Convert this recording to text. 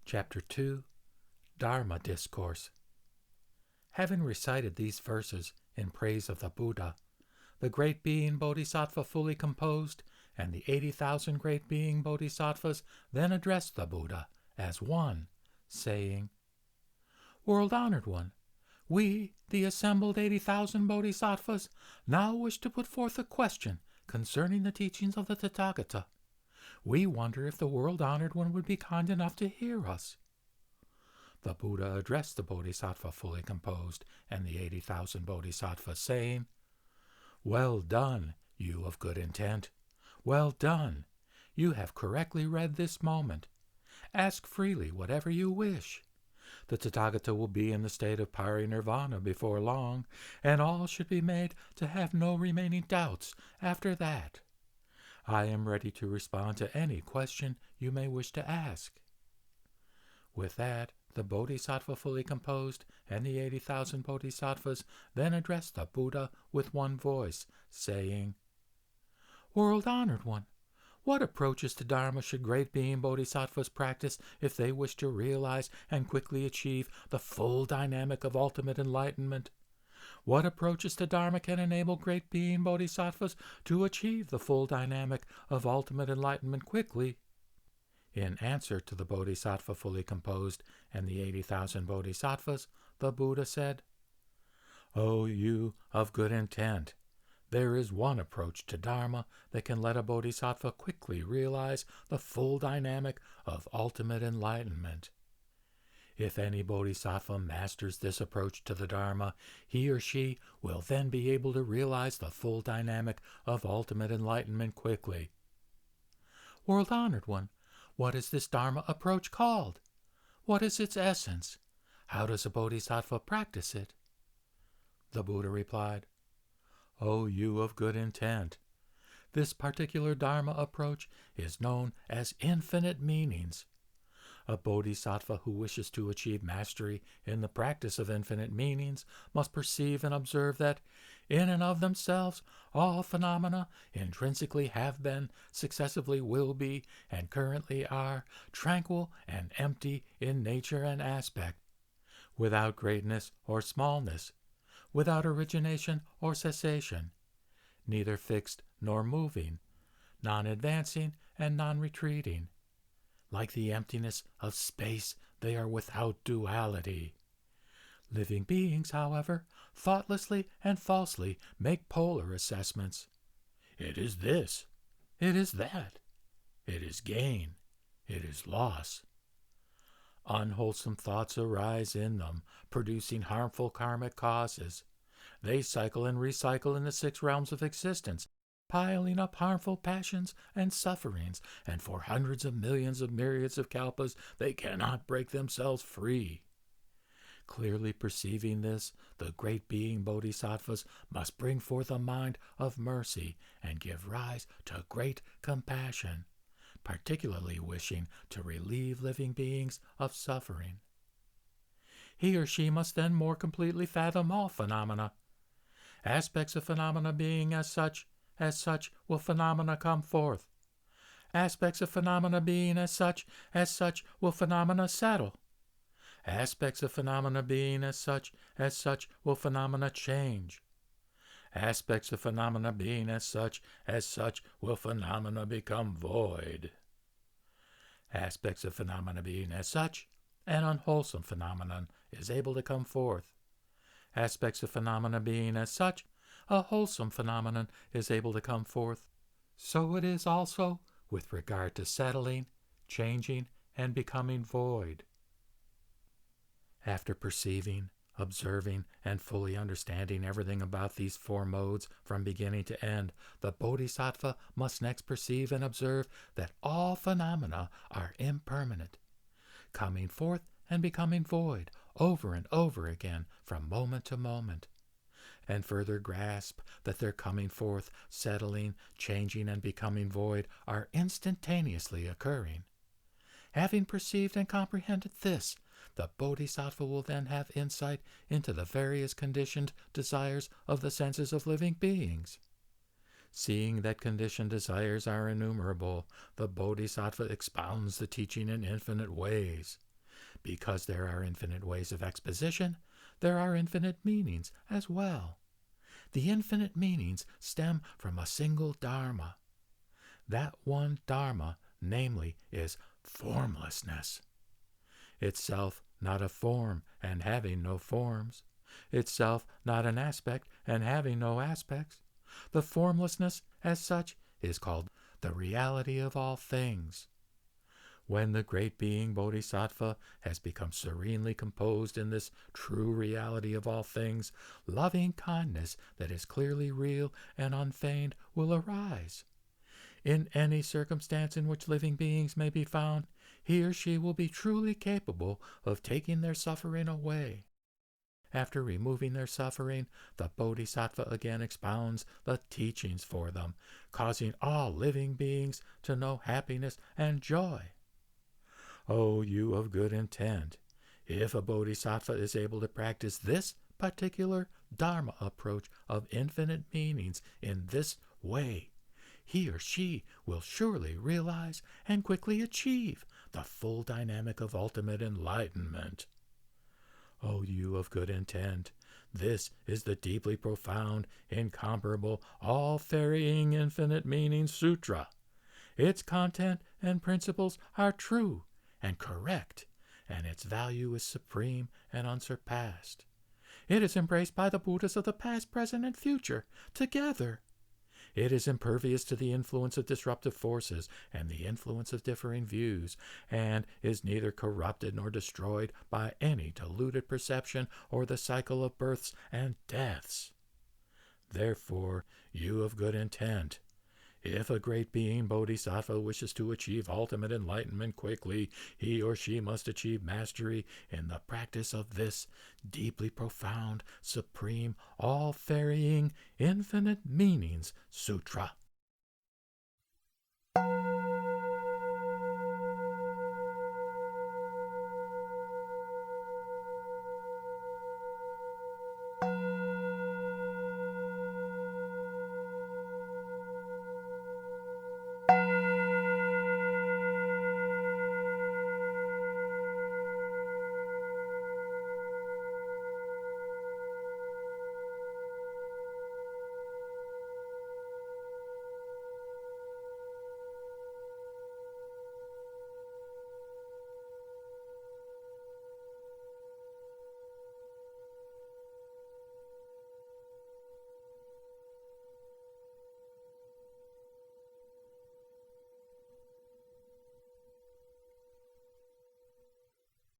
Chapter 2, Dharma Discourse. Having recited these verses in praise of the Buddha, the great being Bodhisattva fully composed, and the 80,000 great being Bodhisattvas then addressed the Buddha as one, saying, "World-honored one, we, the assembled 80,000 Bodhisattvas, now wish to put forth a question concerning the teachings of the Tathagata. We wonder if the world-honored one would be kind enough to hear us." The Buddha addressed the Bodhisattva fully composed and the 80,000 Bodhisattvas, saying, "Well done, you of good intent. Well done. You have correctly read this moment. Ask freely whatever you wish. The Tathagata will be in the state of parinirvana before long, and all should be made to have no remaining doubts after that. I am ready to respond to any question you may wish to ask." With that, the Bodhisattva fully composed and the 80,000 Bodhisattvas then addressed the Buddha with one voice, saying, "World-honored one, what approaches to Dharma should great being Bodhisattvas practice if they wish to realize and quickly achieve the full dynamic of ultimate enlightenment? What approaches to Dharma can enable great being Bodhisattvas to achieve the full dynamic of ultimate enlightenment quickly?" In answer to the Bodhisattva fully composed and the 80,000 Bodhisattvas, the Buddha said, "O you of good intent, there is one approach to Dharma that can let a Bodhisattva quickly realize the full dynamic of ultimate enlightenment. If any Bodhisattva masters this approach to the Dharma, he or she will then be able to realize the full dynamic of ultimate enlightenment quickly." "World-honored one, what is this Dharma approach called? What is its essence? How does a Bodhisattva practice it?" The Buddha replied, "O you of good intent, this particular Dharma approach is known as infinite meanings. A Bodhisattva who wishes to achieve mastery in the practice of infinite meanings must perceive and observe that, in and of themselves, all phenomena intrinsically have been, successively will be, and currently are, tranquil and empty in nature and aspect, without greatness or smallness, without origination or cessation, neither fixed nor moving, non-advancing and non-retreating. Like the emptiness of space, they are without duality. Living beings, however, thoughtlessly and falsely make polar assessments. It is this, it is that, it is gain, it is loss. Unwholesome thoughts arise in them, producing harmful karmic causes. They cycle and recycle in the 6 realms of existence, piling up harmful passions and sufferings, and for hundreds of millions of myriads of kalpas they cannot break themselves free. Clearly perceiving this, the great being Bodhisattvas must bring forth a mind of mercy and give rise to great compassion, particularly wishing to relieve living beings of suffering. He or she must then more completely fathom all phenomena. Aspects of phenomena being as such will phenomena come forth. Aspects of phenomena being as such will phenomena settle. Aspects of phenomena being as such will phenomena change. Aspects of phenomena being as such will phenomena become void. Aspects of phenomena being as such, an unwholesome phenomenon is able to come forth. Aspects of phenomena being as such, a wholesome phenomenon is able to come forth. So it is also with regard to settling, changing, and becoming void. After perceiving, observing, and fully understanding everything about these 4 modes from beginning to end, the Bodhisattva must next perceive and observe that all phenomena are impermanent, coming forth and becoming void over and over again from moment to moment, and further grasp that their coming forth, settling, changing, and becoming void are instantaneously occurring. Having perceived and comprehended this, the Bodhisattva will then have insight into the various conditioned desires of the senses of living beings. Seeing that conditioned desires are innumerable, the Bodhisattva expounds the teaching in infinite ways. Because there are infinite ways of exposition, there are infinite meanings as well. The infinite meanings stem from a single Dharma. That one Dharma, namely, is formlessness. Itself not a form and having no forms. Itself not an aspect and having no aspects. The formlessness, as such, is called the reality of all things. When the great being Bodhisattva has become serenely composed in this true reality of all things, loving kindness that is clearly real and unfeigned will arise. In any circumstance in which living beings may be found, he or she will be truly capable of taking their suffering away. After removing their suffering, the Bodhisattva again expounds the teachings for them, causing all living beings to know happiness and joy. O you of good intent, if a Bodhisattva is able to practice this particular Dharma approach of infinite meanings in this way, he or she will surely realize and quickly achieve the full dynamic of ultimate enlightenment. O you of good intent, this is the deeply profound, incomparable, all-varying infinite meaning Sutra. Its content and principles are true and correct, and its value is supreme and unsurpassed. It is embraced by the Buddhas of the past, present, and future together. It is impervious to the influence of disruptive forces and the influence of differing views, and is neither corrupted nor destroyed by any deluded perception or the cycle of births and deaths. Therefore, you of good intent, if a great being Bodhisattva wishes to achieve ultimate enlightenment quickly, he or she must achieve mastery in the practice of this deeply profound, supreme, all-varying, infinite meanings Sutra.